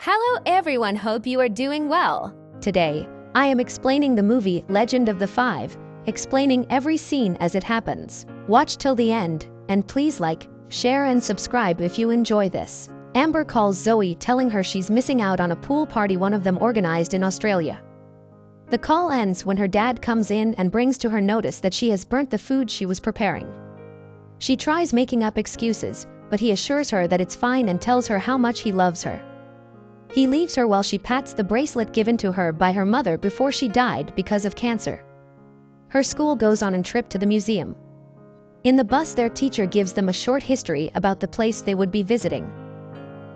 Hello everyone, hope you are doing well. Today, I am explaining the movie Legend of the Five, explaining every scene as it happens. Watch till the end, and please like, share and subscribe if you enjoy this. Amber calls Zoe telling her she's missing out on a pool party one of them organized in Australia. The call ends when her dad comes in and brings to her notice that she has burnt the food she was preparing. She tries making up excuses, but he assures her that it's fine and tells her how much he loves her. He leaves her while she pats the bracelet given to her by her mother before she died because of cancer. Her school goes on a trip to the museum. In the bus, their teacher gives them a short history about the place they would be visiting.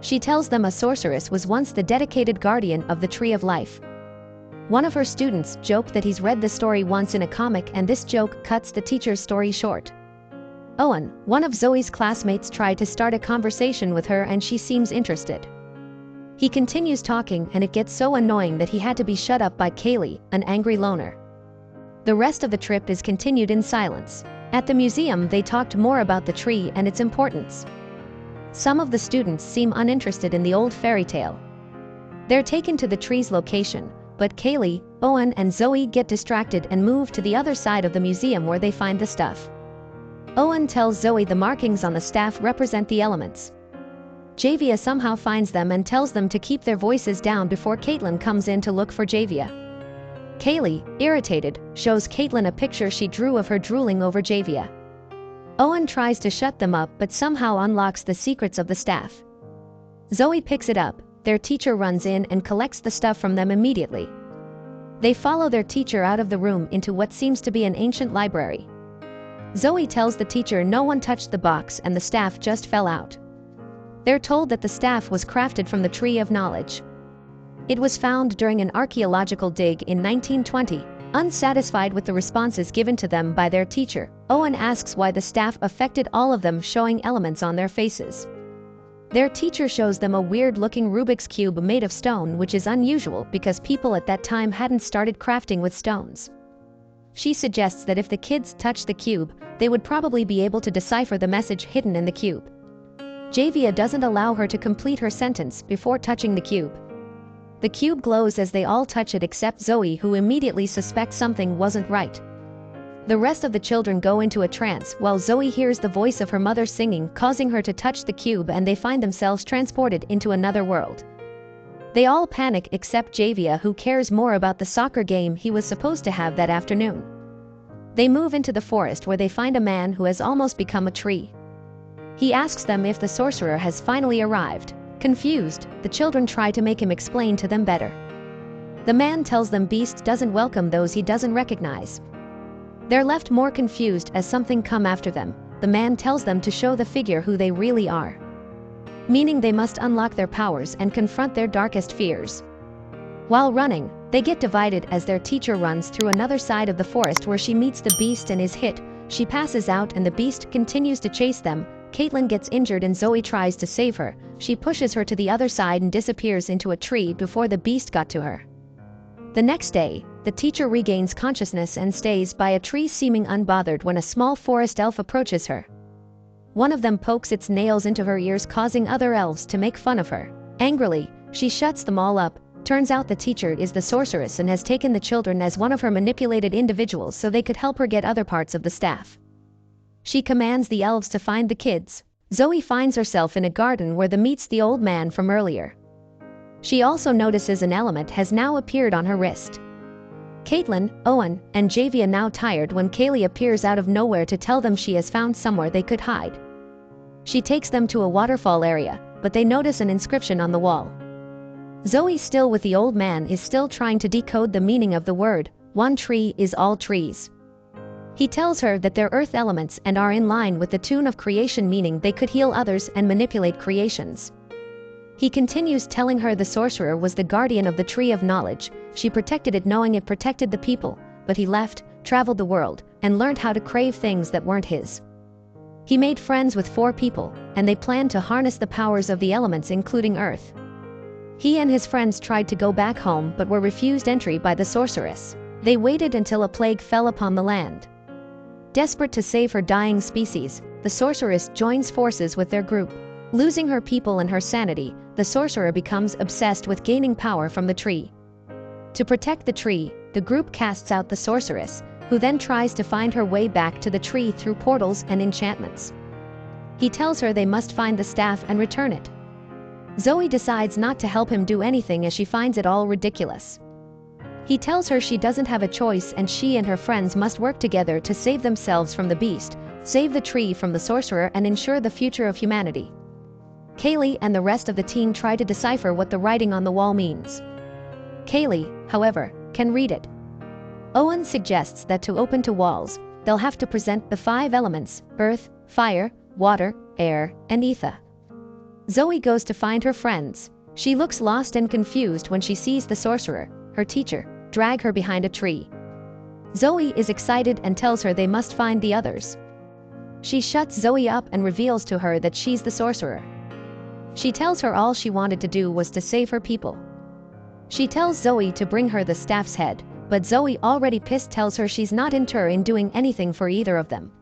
She tells them a sorceress was once the dedicated guardian of the Tree of Life. One of her students joked that he's read the story once in a comic, and this joke cuts the teacher's story short. Owen, one of Zoe's classmates, tried to start a conversation with her and she seems interested. He continues talking and it gets so annoying that he had to be shut up by Kaylee, an angry loner. The rest of the trip is continued in silence. At the museum, they talked more about the tree and its importance. Some of the students seem uninterested in the old fairy tale. They're taken to the tree's location, but Kaylee, Owen and Zoe get distracted and move to the other side of the museum where they find the stuff. Owen tells Zoe the markings on the staff represent the elements. Javia somehow finds them and tells them to keep their voices down before Caitlin comes in to look for Javia. Kaylee, irritated, shows Caitlin a picture she drew of her drooling over Javia. Owen tries to shut them up but somehow unlocks the secrets of the staff. Zoe picks it up, their teacher runs in and collects the stuff from them immediately. They follow their teacher out of the room into what seems to be an ancient library. Zoe tells the teacher no one touched the box and the staff just fell out. They're told that the staff was crafted from the Tree of Knowledge. It was found during an archaeological dig in 1920. Unsatisfied with the responses given to them by their teacher, Owen asks why the staff affected all of them, showing elements on their faces. Their teacher shows them a weird-looking Rubik's Cube made of stone, which is unusual because people at that time hadn't started crafting with stones. She suggests that if the kids touched the cube, they would probably be able to decipher the message hidden in the cube. Javia doesn't allow her to complete her sentence before touching the cube. The cube glows as they all touch it except Zoe, who immediately suspects something wasn't right. The rest of the children go into a trance while Zoe hears the voice of her mother singing, causing her to touch the cube, and they find themselves transported into another world. They all panic except Javia, who cares more about the soccer game he was supposed to have that afternoon. They move into the forest where they find a man who has almost become a tree. He asks them if the sorcerer has finally arrived. Confused, the children try to make him explain to them better. The man tells them Beast doesn't welcome those he doesn't recognize. They're left more confused as something come after them. The man tells them to show the figure who they really are, meaning they must unlock their powers and confront their darkest fears. While running, they get divided as their teacher runs through another side of the forest where she meets the Beast and is hit. She passes out and the Beast continues to chase them. Caitlin gets injured and Zoe tries to save her. She pushes her to the other side and disappears into a tree before the Beast got to her. The next day, the teacher regains consciousness and stays by a tree seeming unbothered when a small forest elf approaches her. One of them pokes its nails into her ears, causing other elves to make fun of her. Angrily, she shuts them all up. Turns out the teacher is the sorceress and has taken the children as one of her manipulated individuals so they could help her get other parts of the staff. She commands the elves to find the kids. Zoe finds herself in a garden where they meets the old man from earlier. She also notices an element has now appeared on her wrist. Caitlin, Owen, and Javia now tired when Kaylee appears out of nowhere to tell them she has found somewhere they could hide. She takes them to a waterfall area, but they notice an inscription on the wall. Zoe, still with the old man, is still trying to decode the meaning of the word. One tree is all trees. He tells her that they're earth elements and are in line with the tune of creation, meaning they could heal others and manipulate creations. He continues telling her the sorcerer was the guardian of the Tree of Knowledge. She protected it knowing it protected the people, but he left, traveled the world, and learned how to crave things that weren't his. He made friends with 4 people, and they planned to harness the powers of the elements, including earth. He and his friends tried to go back home but were refused entry by the sorceress. They waited until a plague fell upon the land. Desperate to save her dying species, the sorceress joins forces with their group. Losing her people and her sanity, the sorcerer becomes obsessed with gaining power from the tree. To protect the tree, the group casts out the sorceress, who then tries to find her way back to the tree through portals and enchantments. He tells her they must find the staff and return it. Zoe decides not to help him do anything as she finds it all ridiculous. He tells her she doesn't have a choice and she and her friends must work together to save themselves from the beast, save the tree from the sorcerer and ensure the future of humanity. Kaylee and the rest of the team try to decipher what the writing on the wall means. Kaylee, however, can read it. Owen suggests that to open to walls, they'll have to present the 5 elements: earth, fire, water, air, and ether. Zoe goes to find her friends. She looks lost and confused when she sees the sorcerer, her teacher, drag her behind a tree. Zoe is excited and tells her they must find the others. She shuts Zoe up and reveals to her that she's the sorcerer. She tells her all she wanted to do was to save her people. She tells Zoe to bring her the staff's head, but Zoe, already pissed, tells her she's not interested in doing anything for either of them.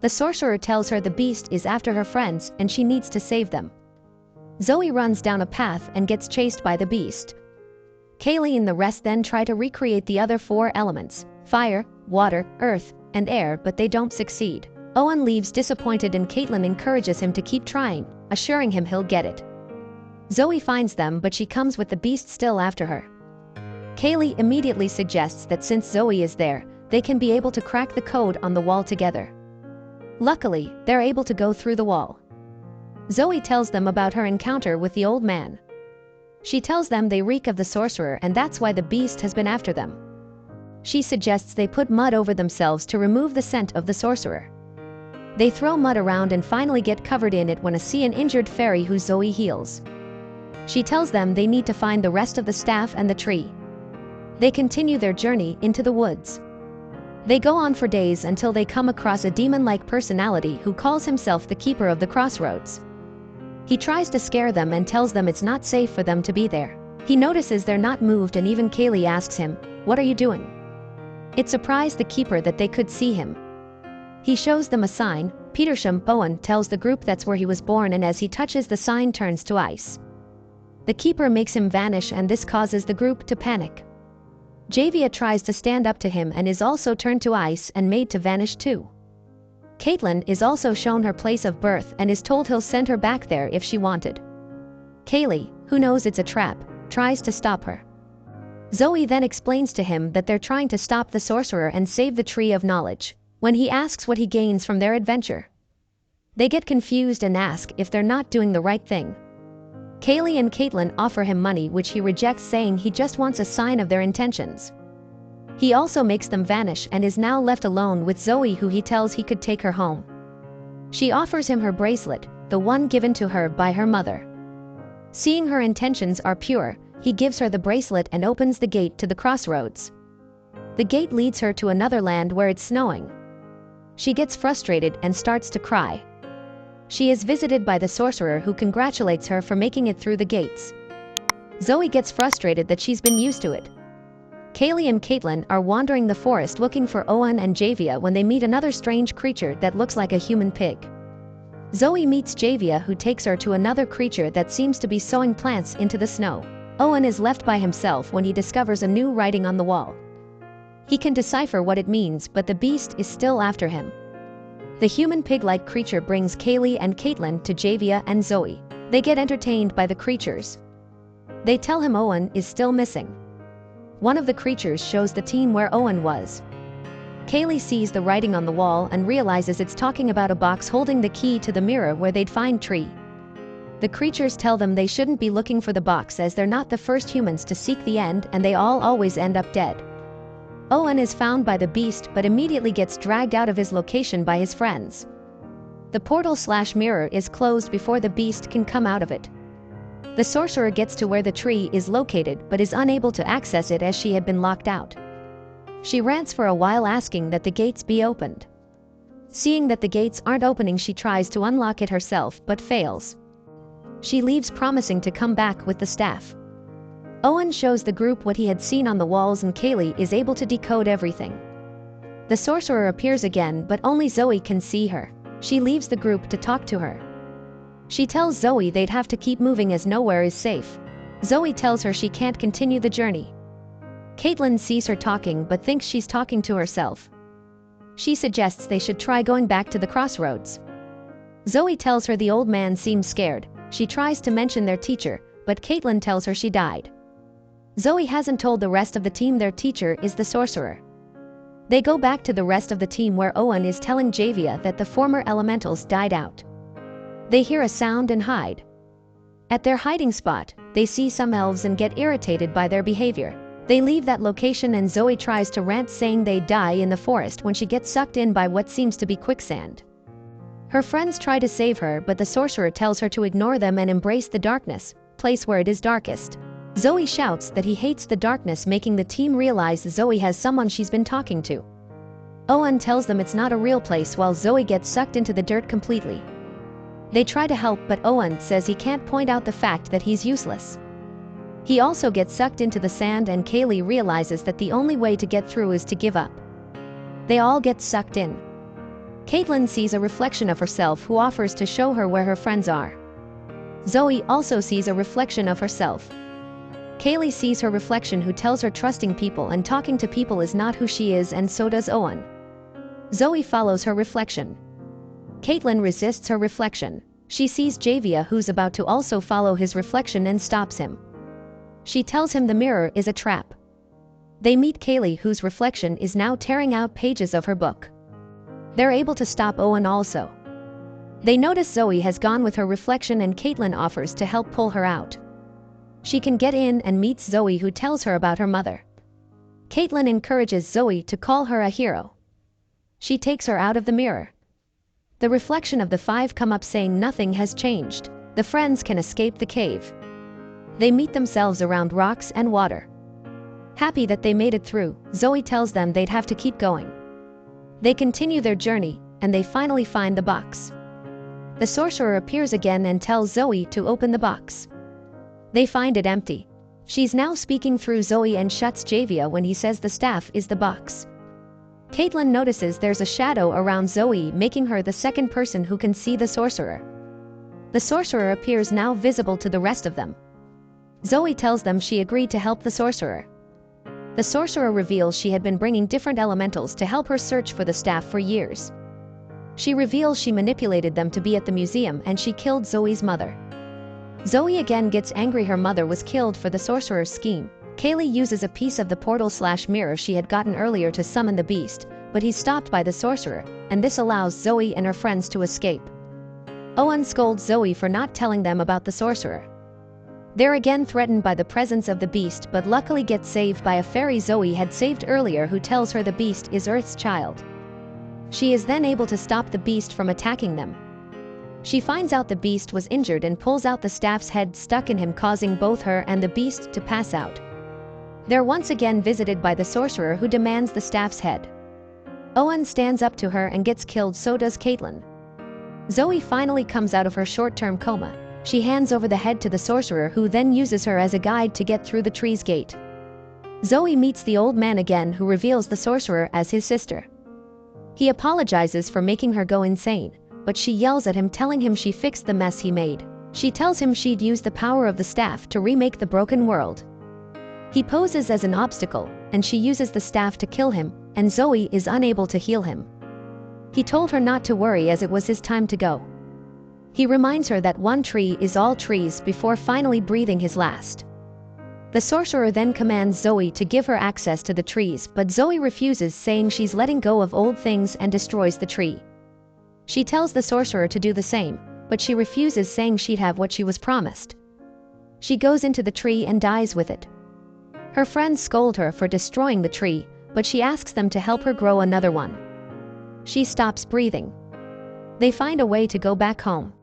The sorcerer tells her the beast is after her friends and she needs to save them. Zoe runs down a path and gets chased by the beast. Kaylee and the rest then try to recreate the other 4 elements: fire, water, earth, and air, but they don't succeed. Owen leaves disappointed and Caitlin encourages him to keep trying, assuring him he'll get it. Zoe finds them, but she comes with the beast still after her. Kaylee immediately suggests that since Zoe is there, they can be able to crack the code on the wall together. Luckily, they're able to go through the wall. Zoe tells them about her encounter with the old man. She tells them they reek of the sorcerer and that's why the beast has been after them. She suggests they put mud over themselves to remove the scent of the sorcerer. They throw mud around and finally get covered in it when see an injured fairy who Zoe heals. She tells them they need to find the rest of the staff and the tree. They continue their journey into the woods. They go on for days until they come across a demon-like personality who calls himself the Keeper of the Crossroads. He tries to scare them and tells them it's not safe for them to be there. He notices they're not moved and even Kaylee asks him, "What are you doing?" It surprised the Keeper that they could see him. He shows them a sign. Petersham Bowen tells the group that's where he was born, and as he touches the sign turns to ice. The Keeper makes him vanish and this causes the group to panic. Javia tries to stand up to him and is also turned to ice and made to vanish too. Caitlin is also shown her place of birth and is told he'll send her back there if she wanted. Kaylee, who knows it's a trap, tries to stop her. Zoe then explains to him that they're trying to stop the sorcerer and save the Tree of Knowledge, when he asks what he gains from their adventure. They get confused and ask if they're not doing the right thing. Kaylee and Caitlin offer him money, which he rejects, saying he just wants a sign of their intentions. He also makes them vanish and is now left alone with Zoe, who he tells he could take her home. She offers him her bracelet, the one given to her by her mother. Seeing her intentions are pure, he gives her the bracelet and opens the gate to the crossroads. The gate leads her to another land where it's snowing. She gets frustrated and starts to cry. She is visited by the sorcerer, who congratulates her for making it through the gates. Zoe gets frustrated that she's been used to it. Kaylee and Caitlin are wandering the forest looking for Owen and Javia when they meet another strange creature that looks like a human pig. Zoe meets Javia, who takes her to another creature that seems to be sowing plants into the snow. Owen is left by himself when he discovers a new writing on the wall. He can decipher what it means, but the beast is still after him. The human pig-like creature brings Kaylee and Caitlin to Javia and Zoe. They get entertained by the creatures. They tell him Owen is still missing. One of the creatures shows the team where Owen was. Kaylee sees the writing on the wall and realizes it's talking about a box holding the key to the mirror where they'd find Tree. The creatures tell them they shouldn't be looking for the box as they're not the first humans to seek the end and they all always end up dead. Owen is found by the beast but immediately gets dragged out of his location by his friends. The portal/mirror is closed before the beast can come out of it. The sorcerer gets to where the tree is located but is unable to access it as she had been locked out. She rants for a while, asking that the gates be opened. Seeing that the gates aren't opening, she tries to unlock it herself but fails. She leaves, promising to come back with the staff. Owen shows the group what he had seen on the walls and Kaylee is able to decode everything. The sorcerer appears again but only Zoe can see her. She leaves the group to talk to her. She tells Zoe they'd have to keep moving as nowhere is safe. Zoe tells her she can't continue the journey. Caitlin sees her talking but thinks she's talking to herself. She suggests they should try going back to the crossroads. Zoe tells her the old man seems scared. She tries to mention their teacher, but Caitlin tells her she died. Zoe hasn't told the rest of the team their teacher is the sorcerer. They go back to the rest of the team where Owen is telling Javia that the former elementals died out. They hear a sound and hide. At their hiding spot, they see some elves and get irritated by their behavior. They leave that location and Zoe tries to rant saying they die in the forest when she gets sucked in by what seems to be quicksand. Her friends try to save her but the sorcerer tells her to ignore them and embrace the darkness, place where it is darkest. Zoe shouts that he hates the darkness, making the team realize Zoe has someone she's been talking to. Owen tells them it's not a real place while Zoe gets sucked into the dirt completely. They try to help but Owen says he can't point out the fact that he's useless. He also gets sucked into the sand and Kaylee realizes that the only way to get through is to give up. They all get sucked in. Caitlin sees a reflection of herself who offers to show her where her friends are. Zoe also sees a reflection of herself. Kaylee sees her reflection who tells her trusting people and talking to people is not who she is, and so does Owen. Zoe follows her reflection. Caitlin resists her reflection. She sees Javia who's about to also follow his reflection and stops him. She tells him the mirror is a trap. They meet Kaylee whose reflection is now tearing out pages of her book. They're able to stop Owen also. They notice Zoe has gone with her reflection and Caitlin offers to help pull her out. She can get in and meets Zoe who tells her about her mother. Caitlin encourages Zoe to call her a hero. She takes her out of the mirror. The reflection of the five come up saying nothing has changed. The friends can escape the cave. They meet themselves around rocks and water. Happy that they made it through, Zoe tells them they'd have to keep going. They continue their journey, and they finally find the box. The sorcerer appears again and tells Zoe to open the box. They find it empty. She's now speaking through Zoe and shuts Javia when he says the staff is the box. Caitlin notices there's a shadow around Zoe, making her the second person who can see the sorcerer. The sorcerer appears now visible to the rest of them. Zoe tells them she agreed to help the sorcerer. The sorcerer reveals she had been bringing different elementals to help her search for the staff for years. She reveals she manipulated them to be at the museum and she killed Zoe's mother. Zoe again gets angry her mother was killed for the sorcerer's scheme. Kaylee uses a piece of the portal/mirror she had gotten earlier to summon the beast, but he's stopped by the sorcerer, and this allows Zoe and her friends to escape. Owen scolds Zoe for not telling them about the sorcerer. They're again threatened by the presence of the beast but luckily get saved by a fairy Zoe had saved earlier who tells her the beast is Earth's child. She is then able to stop the beast from attacking them. She finds out the beast was injured and pulls out the staff's head stuck in him, causing both her and the beast to pass out. They're once again visited by the sorcerer who demands the staff's head. Owen stands up to her and gets killed, so does Caitlin. Zoe finally comes out of her short-term coma. She hands over the head to the sorcerer who then uses her as a guide to get through the tree's gate. Zoe meets the old man again who reveals the sorcerer as his sister. He apologizes for making her go insane, but she yells at him telling him she fixed the mess he made. She tells him she'd use the power of the staff to remake the broken world. He poses as an obstacle, and she uses the staff to kill him, and Zoe is unable to heal him. He told her not to worry as it was his time to go. He reminds her that one tree is all trees before finally breathing his last. The sorcerer then commands Zoe to give her access to the trees, but Zoe refuses, saying she's letting go of old things, and destroys the tree. She tells the sorcerer to do the same, but she refuses, saying she'd have what she was promised. She goes into the tree and dies with it. Her friends scold her for destroying the tree, but she asks them to help her grow another one. She stops breathing. They find a way to go back home.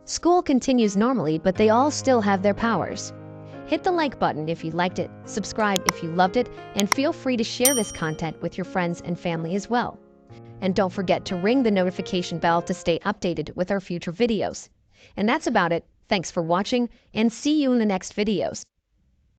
School continues normally, but they all still have their powers. Hit the like button if you liked it, subscribe if you loved it, and feel free to share this content with your friends and family as well. And don't forget to ring the notification bell to stay updated with our future videos. And that's about it. Thanks for watching, and see you in the next videos.